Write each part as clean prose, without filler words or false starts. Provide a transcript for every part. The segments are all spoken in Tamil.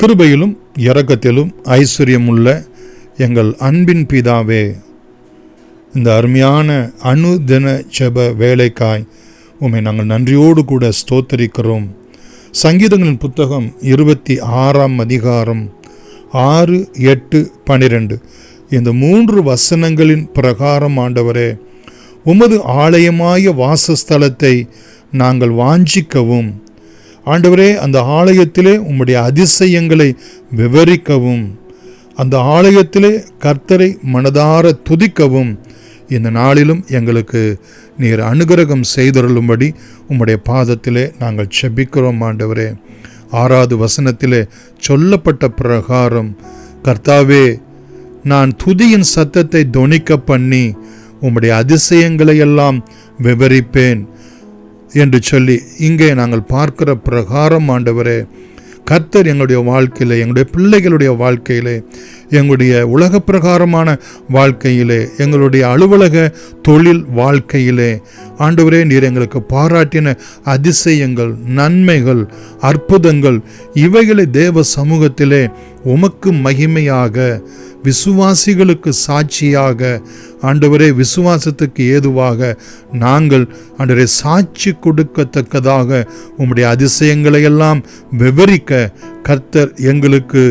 கிருபையிலும் இரக்கத்திலும் ஐஸ்வர்யமுள்ள எங்கள் அன்பின் பிதாவே, இந்த அருமையான அனுதின ஜெப வேலைக்காய் உம்மை நாங்கள் நன்றியோடு கூட ஸ்தோத்தரிக்கிறோம். சங்கீதங்களின் புத்தகம் 26ஆம் அதிகாரம் 6, 8, 12 இந்த 3 வசனங்களின் பிரகாரம் ஆண்டவரே, உமது ஆலயமாய வாசஸ்தலத்தை நாங்கள் வாஞ்சிக்கவும், ஆண்டவரே அந்த ஆலயத்திலே உம்முடைய அதிசயங்களை விவரிக்கவும், அந்த ஆலயத்திலே கர்த்தரை மனதார துதிக்கவும் இந்த நாளிலும் எங்களுக்கு நீர் அனுகிரகம் செய்தருளும்படி உம்முடைய பாதத்திலே நாங்கள் செபிக்கிறோம். ஆண்டவரே, 6வது வசனத்திலே சொல்லப்பட்ட பிரகாரம், கர்த்தாவே நான் துதியின் சத்தத்தை தொனிக்க பண்ணி உம்முடைய அதிசயங்களை எல்லாம் விவரிப்பேன் என்று சொல்லி இங்கே நாங்கள் பார்க்கிற பிரகாரம் ஆண்டவரே, கர்த்தர் எங்களுடைய வாழ்க்கையிலே, எங்களுடைய பிள்ளைகளுடைய வாழ்க்கையிலே, எங்களுடைய உலக பிரகாரமான வாழ்க்கையிலே, எங்களுடைய அலுவலக தொழில் வாழ்க்கையிலே ஆண்டவரே நீர் எங்களுக்கு பாராட்டின அதிசயங்கள், நன்மைகள், அற்புதங்கள் இவைகளை தேவ சமூகத்திலே உமக்கு மகிமையாக, விசுவாசிகளுக்கு சாட்சியாக, ஆண்டவரே விசுவாசத்துக்கு ஏதுவாக நாங்கள் ஆண்டவரே சாட்சி கொடுக்கத்தக்கதாக உம்முடைய அதிசயங்களை எல்லாம் விவரிக்க கர்த்தர் எங்களுக்கு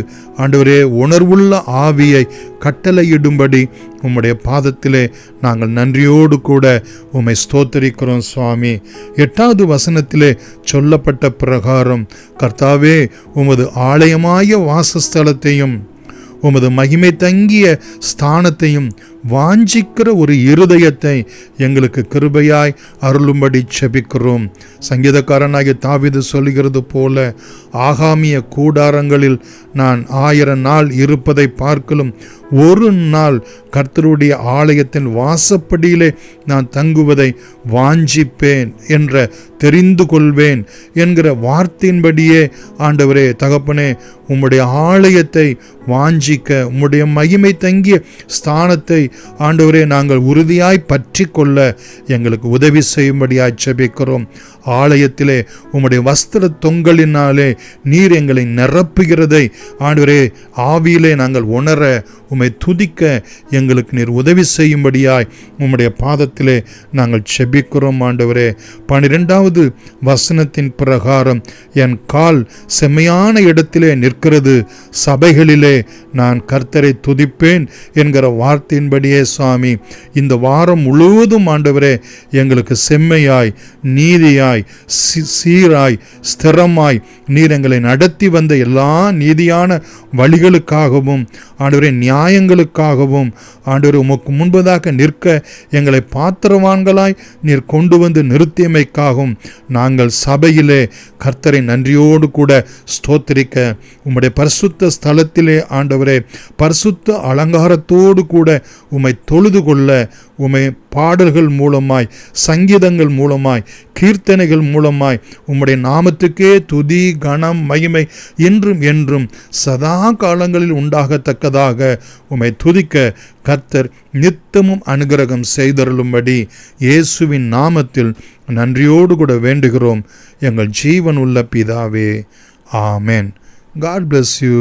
ஆண்டவரே உணர்வுள்ள ஆவியை கட்டளையிடும்படி உம்முடைய பாதத்திலே நாங்கள் நன்றியோடு கூட உம்மை ஸ்தோத்தரிக்கிறோம். சுவாமி, 8வது வசனத்திலே சொல்லப்பட்ட பிரகாரம், கர்த்தாவே உமது ஆலயமாய வாசஸ்தலத்தையும் உமது மகிமை தங்கிய ஸ்தானத்தையும் வாஞ்சிக்கிற ஒரு இருதயத்தை எங்களுக்கு கிருபையாய் அருளும்படி செபிக்கிறோம். சங்கீதக்காரனாகிய தாவீது சொல்லுகிறது போல, ஆகாமிய கூடாரங்களில் நான் 1000 நாள் இருப்பதை பார்க்கலும் ஒரு நாள் கர்த்தருடைய ஆலயத்தின் வாசப்படியிலே நான் தங்குவதை வாஞ்சிப்பேன் என்ற தெரிந்து கொள்வேன் என்கிற வார்த்தையின்படியே ஆண்டவரே தகப்பனே, உம்முடைய ஆலயத்தை வாஞ்சிக்க, உம்முடைய மகிமை தங்கிய ஸ்தானத்தை ஆண்டவரே நாங்கள் உறுதியாய் பற்றி கொள்ள எங்களுக்கு உதவி செய்யும்படியாய் செபிக்கிறோம். ஆலயத்திலே உம்முடைய வஸ்திர தொங்கலினாலே நீர் எங்களை நிரப்புகிறதை ஆண்டவரே ஆவியிலே நாங்கள் உணர, உம்மை துதிக்க எங்களுக்கு நீர் உதவி செய்யும்படியாய் உம்முடைய பாதத்திலே நாங்கள் செபிக்கிறோம். ஆண்டவரே, 12வது வசனத்தின் பிரகாரம், என் கால் செம்மையான இடத்திலே நிற்கிறது, சபைகளிலே நான் கர்த்தரை துதிப்பேன் என்கிற வார்த்தையின்படியே சுவாமி, இந்த வாரம் முழுவதும் ஆண்டவரே எங்களுக்கு செம்மையாய், நீதியாய், சீராய், ஸ்திரமாய் நீர் எங்களை நடத்தி வந்த எல்லா நீதியான வழிகளுக்காகவும் ஆண்டவரே நியாயங்களுக்காகவும் ஆண்டவரே உமக்கு முன்பதாக நிற்க எங்களை பாத்திரவான்களாய் நீர் கொண்டு வந்து நிறுத்தியமைக்காகவும் நாங்கள் சபையிலே கர்த்தரை நன்றியோடு கூட ஸ்தோத்திரிக்க, உம்முடைய பரிசுத்த ஸ்தலத்திலே ஆண்டவரே பரிசுத்த அலங்காரத்தோடு கூட உம்மை தொழுது கொள்ள, உம்மை பாடல்கள் மூலமாய், சங்கீதங்கள் மூலமாய், கீர்த்தனைகள் மூலமாய் உம்முடைய நாமத்துக்கே துதி, கனம், மகிமை என்றும் என்றும் சதா காலங்களில் உண்டாகத்தக்கதாக உம்மை துதிக்க கர்த்தர் நித்தமும் அனுகிரகம் செய்தருளும்படி இயேசுவின் நாமத்தில் நன்றியோடு கூட வேண்டுகிறோம் எங்கள் ஜீவன் உள்ள பிதாவே. ஆமென். God bless you.